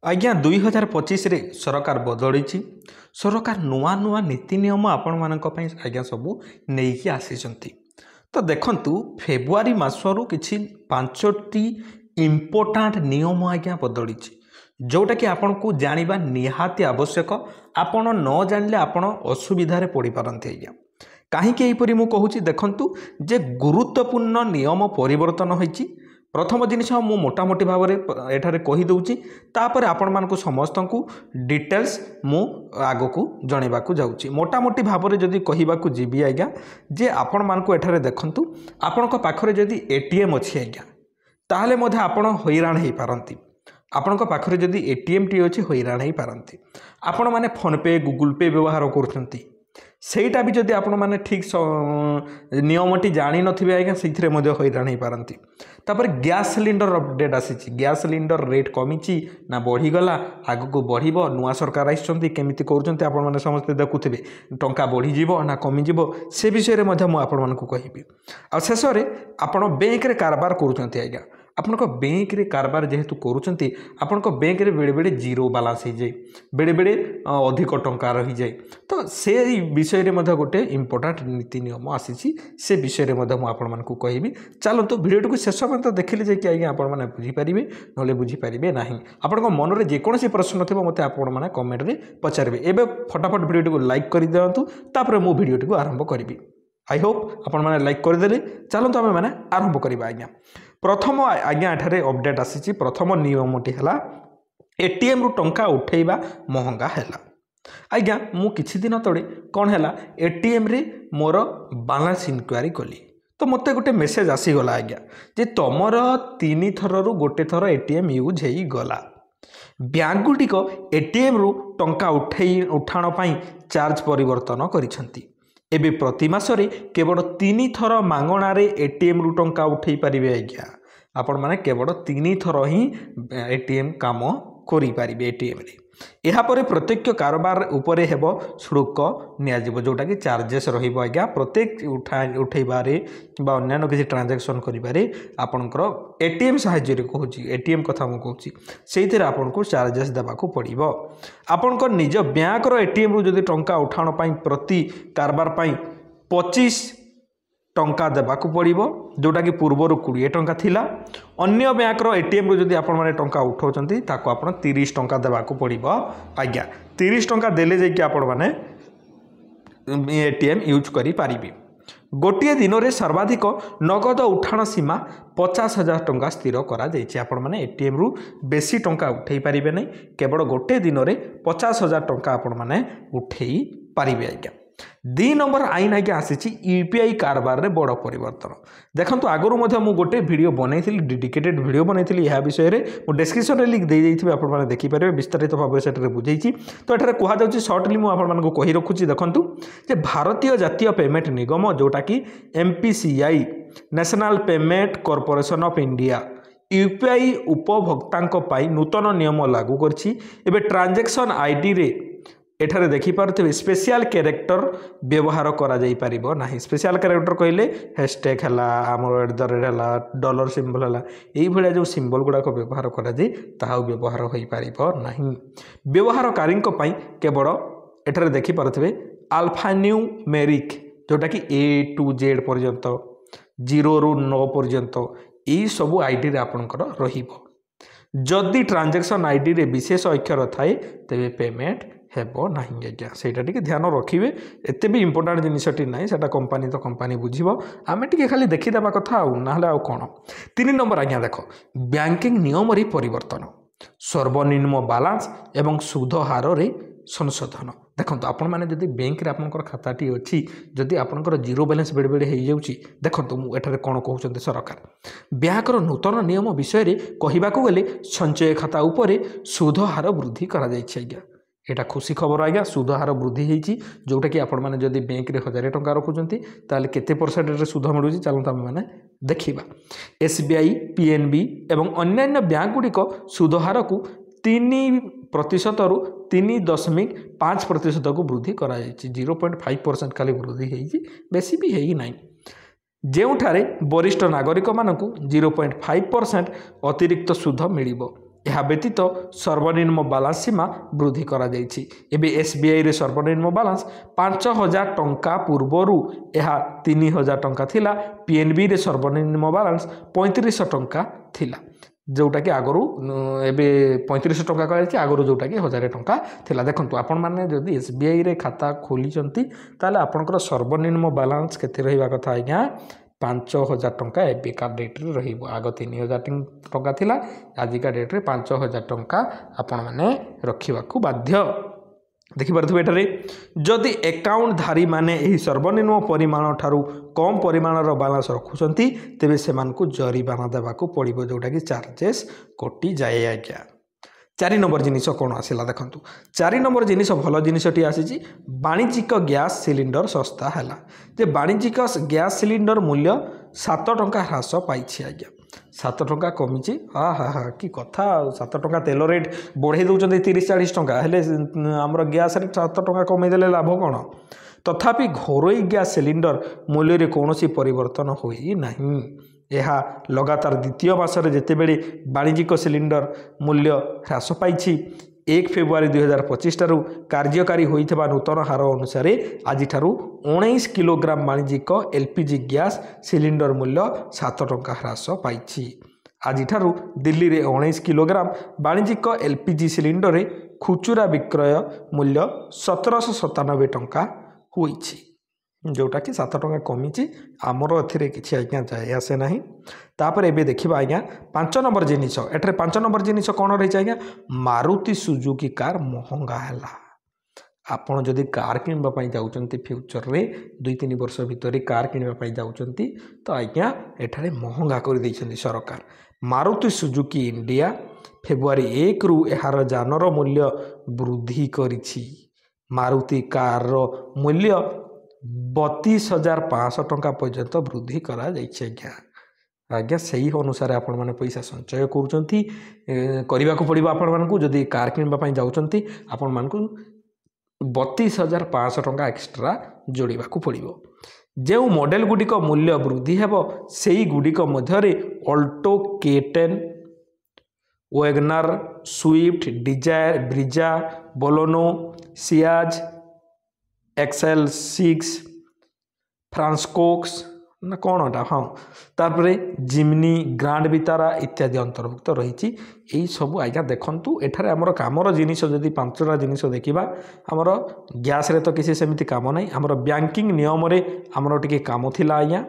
आज्ञा 2025 रे सरकार बदली सरकार नुआ नुआ नीति नियम आपण मानक आज्ञा सबू नहीं आसी तो देखंतु फेब्रुआरी मासरू किछि 5टी इम्पोर्टाट नियम आज्ञा बदली जोटा कि आपण को जानिबा निहाती आवश्यक। आपण न जानिले आपण असुविधा पड़ी पारंती आज्ञा कहीं यहीपरि मु कहूँ देखंतु जे गुरुत्वपूर्ण नियम परिवर्तन होईची। प्रथम जिनिस मु मोटामोटी भाव में एठारे कही दूची तापर आपण मानकु समस्त को डिटेल्स मु आगो को जनइबा को जाउची। मोटामोटी भाव में जदि कहिबाकू जीवी आज्ञा जे आपण मानकु एठारे देखंतु आपणक पाखरे जदि एटीएम अछि आज्ञा ताहले मधे आपण हैरान हेई पारंती। आपणक पाखरे जदि एटीएम टी अछि हैरान हेई पारंती। आपण माने फोन पे गूगल पे व्यवहार करछंती सेटा भी जदि आपण माने ठीक नियमटी जानी नथिबे आज्ञा सेथिरे मध्ये हैरान हेई पारंती। तापर गैस सिलिंडर अपडेट आसी गैस सिलिंडर रेट कमिची ना बढ़ी गला आगको बढ़िबो नुआ सरकार आइछंती केमिति करूछंती आपण माने समस्त देखुथिबे टंका बढ़ी जीवो ना कमी जीवो से विषय रे मध्ये मु आपण मानकु कहिबी। आ शेष रे आपण बैंक रे कारबार करूछंती आज्ञा आपनक बैंक रे कारबार जेहेतु करूछंती आपनक बैंक रे बेले बेले जीरो बैलेंस हो जाए बेले बेले अधिक टंका रही जाए तो से विषय रे मध्ये गोटे इंपोर्टेंट नीति नियम आसी से विषय रे मध्ये मु आपण मानकु कहिबी। चलंतु वीडियो को शेष पर्यंत देखिले जे कि आज्ञा आपण माने बुझी परिबे नले बुझी परिबे नाही। आपनक मन रे जे कोनोसी प्रश्न थिबो मते आपण माने कमेंट रे पचारबे। एबे फटाफट वीडियो को लाइक कर दियंतु तापर मु वीडियो को आरंभ करिबी। आई होप आपण माने लाइक कर देले। चलंतु आमे माने आरंभ करिबा आज्ञा। प्रथम आज्ञा एठारे अपडेट आसी प्रथम नियमटी है एटीएम रु टंका उठेबा महंगा है आज्ञा मु किछि दिन तले कौन है एटीएम रे मोर बैलेंस इंक्वारी कली तो मते गोटे मेसेज आसीगला आज्ञा जे तुमर 3 थरु गोटे थर एटीएम यूज हो गला। बैंक गुड़िक एटीएम रु टंका उठाण पाई चार्ज परिवर्तन करिसंती। एबे प्रति मासरे केवल 3 थर मागणारे एटीएम रु टंका उठेई पारिबे आज्ञा आपण माने केवल 3 थर ही एटीएम काम करि पारिबे एटीएम रे। एहा परे प्रत्येक कारोबार उपरे हेबो शुल्क निया जिवो जोटा कि चार्जेस रहिबो आज्ञा प्रत्येक उठेबारे बा अन्य किसी ट्रांजैक्शन करिबारे आपनकर एटीएम सहाय्य रे कहूची एटीएम कथा मु कहूची सेइथिरे आपनको चार्जेस देबाकू पड़िबो। आपनकर निज बैंक रो एटीएम रु जदि टंका उठाण पई प्रति कारबार पई 25 टंका देबाकू पड़िबो जोटा कि पूर्वर 20 टंका थिला। अन्य बैंक रो एटीएम रु जदि आपण माने टंका उठाउचंती ताको आपण 30 टंका देबाकू पड़िबो आज्ञा। 30 टंका देले जे कि आपण माने एटीएम यूज करि पारिबे। गोटे दिन में सर्वाधिक नगद उठाण सीमा 50,000 टंका स्थिर करा जायछि। आपण माने एटीएम रु बेसी टंका उठेई पारिबे नै केवल गोटे दिन में 50,000 टंका आपण माने उठेई पारिबे आज्ञा। 2 नंबर आईन आज्ञा आसी यूपीआई कारबार रे बड़ परिवर्तन देखंतु आगरु मध्ये मु गोटे वीडियो बनैथिली डेडिकेटेड वीडियो बनैथिली यह विषय रे मु डिस्क्रिप्शन रे लिंक दे देइथिबे आपण माने देखि पारे विस्तारित भाव सेट रे बुझैछि। तो एठारे कहा जाउछि शॉर्टली मु आपण मानको कहि रखुछि देखंतु जे भारतीय जातीय पेमेंट निगम जोटा कि NPCI national payment corporation of India UPI उपभोक्तांक पाई नूतन नियम लागू करछि। एबे ट्रांजैक्शन आईडी रे एठारे देखि पारथिबे स्पेशल कैरेक्टर व्यवहार करा जाई परिबो नाही। स्पेशल कैरेक्टर कहले हैशटैग हला हमर @ हला डॉलर सिंबल हला एई भलिया जो सिंबल गुडा को व्यवहार करा जाई ताहा व्यवहार होई परिबो नाही। व्यवहारकारी को पई केवल एठारे देखि पारथिबे अल्फा न्यूमेरिक जोटा कि A to Z पर्यंत 0 रु 9 पर्यंत एई सब आईडी रे आपनकर रहिबो। जदि ट्रांजैक्शन आईडी रे विशेष अक्षर थाए तेबे पेमेंट हेबो नाही आज्ञा सेटा टिके ध्यान रखिबे। एते भी इंपोर्टेंट जिनिसटी नाही सेटा कंपनी तो कंपनी बुझिबो आमे टिके खाली देखि देबा कथा आ नाहले आ कोन। 3 नंबर आज्ञा देखो बैंकिंग नियम रे परिवर्तन सर्वनिम्न बैलेंस एवं सुध हार रे संशोधन देखंतु आपण माने जदि बैंक रे आपनकर खाताटी अछि जदि आपनकर जीरो बैलेंस बेडे बेडे हेई जाउची देखंतु मु एठारे कोन कहउचंते सरकार बैंक रो नूतन नियम विषय रे कहिबाकू गेले संचय खाता उपरे सुध हार वृद्धि करा जायछि आज्ञा। एटा खुशी खबर आज्ञा सुध हार वृद्धि होईची जोटा कि आपण माने जदि बैंक रे 1000 टंका रखुचंती ताले केते परसेंट रे सुध मिलुची चलंतु हम माने देखिबा। एसबीआई पीएनबी एवं अन्यान्य बैंक गुडी को सुध हार को 3% रु 3.5% को वृद्धि करा जायछि। 0.5% खाली वृद्धि होईची बेसी भी हेई नाही। जेउठारे वरिष्ठ नागरिक मानकु 0.5% अतिरिक्त सुध मिलिबो ଏହା ବ୍ୟତୀତ ସର୍ବନିମ୍ନ ବାଲାନ୍ସ ସୀମା ବୃଦ୍ଧି କରାଯାଇଛି। ଏବେ SBIରେ ସର୍ବନିମ୍ନ ବାଲାନ୍ସ 5,000 ଟଙ୍କା ପୂର୍ବରୁ ଏହା 3,000 ଟଙ୍କା ଥିଲା। PNBରେ ସର୍ବନିମ୍ନ ବାଲାନ୍ସ 3500 ଟଙ୍କା ଥିଲା, ଯେଉଁଟାକି ଆଗରୁ ଏବେ 3500 ଟଙ୍କା କରାଯାଇଛି, ଆଗରୁ ଯେଉଁଟାକି 1000 ଟଙ୍କା ଥିଲା। ଦେଖନ୍ତୁ ଆପଣମାନେ ଯଦି SBIରେ ଖାତା ଖୋଲିଛନ୍ତି ତାହେଲେ ଆପଣଙ୍କର ସର୍ବନିମ୍ନ ବାଲାନ୍ସ କେତେ ରହିବା କଥା ଆଜ୍ଞା 5,000 ଟଙ୍କା ଏବେକା ଡେଟ୍ରେ ରହିବ। ଆଗ 3,000 ଟଙ୍କା ଥିଲା, ଆଜିକା ଡେଟ୍ରେ 5,000 ଟଙ୍କା ଆପଣମାନେ ରଖିବାକୁ ବାଧ୍ୟ। ଦେଖିପାରୁଥିବେ ଏଠାରେ ଯଦି ଆକାଉଣ୍ଟଧାରୀମାନେ ଏହି ସର୍ବନିମ୍ନ ପରିମାଣ ଠାରୁ କମ୍ ପରିମାଣର ବାଲାନ୍ସ ରଖୁଛନ୍ତି ତେବେ ସେମାନଙ୍କୁ ଜରିମାନା ଦେବାକୁ ପଡ଼ିବ, ଯେଉଁଟାକି ଚାର୍ଜେସ୍ କଟିଯାଏ ଆଜ୍ଞା। 4 ନମ୍ବର ଜିନିଷ କ'ଣ ଆସିଲା ଦେଖନ୍ତୁ। 4 ନମ୍ବର ଜିନିଷ ଭଲ ଜିନିଷଟି ଆସିଛି, ବାଣିଜ୍ୟିକ ଗ୍ୟାସ୍ ସିଲିଣ୍ଡର ଶସ୍ତା ହେଲା। ଯେ ବାଣିଜ୍ୟିକ ଗ୍ୟାସ୍ ସିଲିଣ୍ଡର ମୂଲ୍ୟ 7 ଟଙ୍କା ହ୍ରାସ ପାଇଛି ଆଜ୍ଞା। 7 ଟଙ୍କା କମିଛି, କି କଥା ଆଉ। 7 ଟଙ୍କା ତେଲ ରେଟ୍ ବଢ଼େଇ ଦେଉଛନ୍ତି 30-40 ଟଙ୍କା, ହେଲେ ଆମର ଗ୍ୟାସ୍ ରେଟ୍ 7 ଟଙ୍କା କମେଇ ଦେଲେ ଲାଭ କ'ଣ? ତଥାପି ଘରୋଇ ଗ୍ୟାସ୍ ସିଲିଣ୍ଡର ମୂଲ୍ୟରେ କୌଣସି ପରିବର୍ତ୍ତନ ହୋଇନାହିଁ। ଏହା ଲଗାତାର ଦ୍ୱିତୀୟ ମାସରେ ଯେତେବେଳେ ବାଣିଜ୍ୟିକ ସିଲିଣ୍ଡର ମୂଲ୍ୟ ହ୍ରାସ ପାଇଛି। 1 ଫେବୃଆରୀ 2025 ଠାରୁ କାର୍ଯ୍ୟକାରୀ ହୋଇଥିବା ନୂତନ ହାର ଅନୁସାରେ ଆଜିଠାରୁ 19 କିଲୋଗ୍ରାମ ବାଣିଜ୍ୟିକ LPG ଗ୍ୟାସ୍ ସିଲିଣ୍ଡର ମୂଲ୍ୟ 7 ଟଙ୍କା ହ୍ରାସ ପାଇଛି। ଆଜିଠାରୁ ଦିଲ୍ଲୀରେ 19 କିଲୋଗ୍ରାମ ବାଣିଜ୍ୟିକ LPG ସିଲିଣ୍ଡରରେ ଖୁଚୁରା ବିକ୍ରୟ ମୂଲ୍ୟ 1797 ଟଙ୍କା ହୋଇଛି, ଯେଉଁଟାକି 7 ଟଙ୍କା କମିଛି। ଆମର ଏଥିରେ କିଛି ଆଜ୍ଞା ଯାଏ ଆସେ ନାହିଁ। ତାପରେ ଏବେ ଦେଖିବା ଆଜ୍ଞା 5 ନମ୍ବର ଜିନିଷ। ଏଠାରେ 5 ନମ୍ବର ଜିନିଷ କ'ଣ ରହିଛି ଆଜ୍ଞା, ମାରୁତି ସୁଜୁକି କାର୍ ମହଙ୍ଗା ହେଲା। ଆପଣ ଯଦି କାର୍ କିଣିବା ପାଇଁ ଯାଉଛନ୍ତି ଫ୍ୟୁଚରରେ 2-3 ବର୍ଷ ଭିତରେ କାର୍ କିଣିବା ପାଇଁ ଯାଉଛନ୍ତି ତ ଆଜ୍ଞା ଏଠାରେ ମହଙ୍ଗା କରିଦେଇଛନ୍ତି ସରକାର। ମାରୁତି ସୁଜୁକି ଇଣ୍ଡିଆ ଫେବୃଆରୀ 1ରୁ ଏହାର ଯାନର ମୂଲ୍ୟ ବୃଦ୍ଧି କରିଛି। ମାରୁତି କାର୍ର ମୂଲ୍ୟ 32,500 ଟଙ୍କା ପର୍ଯ୍ୟନ୍ତ ବୃଦ୍ଧି କରାଯାଇଛି ଆଜ୍ଞା। ଆଜ୍ଞା ସେହି ଅନୁସାରେ ଆପଣମାନେ ପଇସା ସଞ୍ଚୟ କରୁଛନ୍ତି, କରିବାକୁ ପଡ଼ିବ ଆପଣମାନଙ୍କୁ। ଯଦି କାର୍ କିଣିବା ପାଇଁ ଯାଉଛନ୍ତି ଆପଣମାନଙ୍କୁ 32,500 ଟଙ୍କା ଏକ୍ସଟ୍ରା ଯୋଡ଼ିବାକୁ ପଡ଼ିବ। ଯେଉଁ ମଡ଼େଲ ଗୁଡ଼ିକ ମୂଲ୍ୟ ବୃଦ୍ଧି ହେବ ସେଇଗୁଡ଼ିକ ମଧ୍ୟରେ Alto K10, ୱେଗନାର, Swift desire, ବ୍ରିଜା, Bolero, ସିଆଜ XL6, ଫ୍ରାନ୍ସକୋକ୍ସ ନା କ'ଣ ଏଟା, ତାପରେ ଜିମ୍ନି, ଗ୍ରାଣ୍ଡ ଭିତାରା ଇତ୍ୟାଦି ଅନ୍ତର୍ଭୁକ୍ତ ରହିଛି। ଏଇସବୁ ଆଜ୍ଞା ଦେଖନ୍ତୁ। ଏଠାରେ ଆମର କାମର ଜିନିଷ ଯଦି 5ଟା ଜିନିଷ ଦେଖିବା, ଆମର ଗ୍ୟାସ୍ରେ ତ କିଛି ସେମିତି କାମ ନାହିଁ। ଆମର ବ୍ୟାଙ୍କିଂ ନିୟମରେ ଆମର ଟିକେ କାମ ଥିଲା ଆଜ୍ଞା।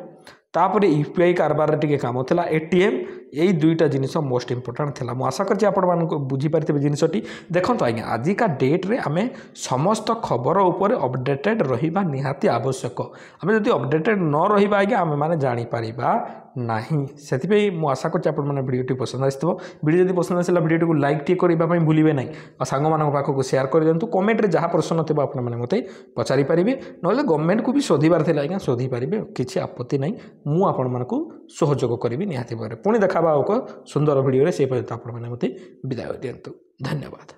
ତାପରେ UPI କାରବାରରେ ଟିକେ କାମ ଥିଲା। ATM, ଏଇ 2ଟା ଜିନିଷ ମୋଷ୍ଟ ଇମ୍ପୋର୍ଟାଣ୍ଟ ଥିଲା। ମୁଁ ଆଶା କରୁଛି ଆପଣମାନଙ୍କୁ ବୁଝିପାରିଥିବେ ଜିନିଷଟି। ଦେଖନ୍ତୁ ଆଜ୍ଞା ଆଜିକା ଡେଟ୍ରେ ଆମେ ସମସ୍ତ ଖବର ଉପରେ ଅପଡେଟେଡ଼ ରହିବା ନିହାତି ଆବଶ୍ୟକ। ଆମେ ଯଦି ଅପଡେଟେଡ଼ ନ ରହିବା ଆଜ୍ଞା ଆମେମାନେ ଜାଣିପାରିବା ନାହିଁ। ସେଥିପାଇଁ ମୁଁ ଆଶା କରୁଛି ଆପଣମାନେ ଭିଡ଼ିଓଟି ପସନ୍ଦ ଆସିଥିବ। ଭିଡ଼ିଓ ଯଦି ପସନ୍ଦ ଆସିଲା ଭିଡ଼ିଓଟିକୁ ଲାଇକ୍ ଟିକେ କରିବା ପାଇଁ ଭୁଲିବେ ନାହିଁ, ଆଉ ସାଙ୍ଗମାନଙ୍କ ପାଖକୁ ସେୟାର କରିଦିଅନ୍ତୁ। କମେଣ୍ଟରେ ଯାହା ପ୍ରଶ୍ନ ଥିବ ଆପଣମାନେ ମୋତେ ପଚାରି ପାରିବେ, ନହେଲେ ଗଭର୍ଣ୍ଣମେଣ୍ଟକୁ ବି ଶୋଧିବାର ଥିଲା ଆଜ୍ଞା ଶୋଧି ପାରିବେ, କିଛି ଆପତ୍ତି ନାହିଁ। ମୁଁ ଆପଣମାନଙ୍କୁ ସହଯୋଗ କରିବି ନିହାତି ଭାବରେ। ପୁଣି ଦେଖାବା ଆଉ ଏକ ସୁନ୍ଦର ଭିଡ଼ିଓରେ, ସେ ପର୍ଯ୍ୟନ୍ତ ଆପଣମାନେ ମୋତେ ବିଦାୟ ଦିଅନ୍ତୁ। ଧନ୍ୟବାଦ।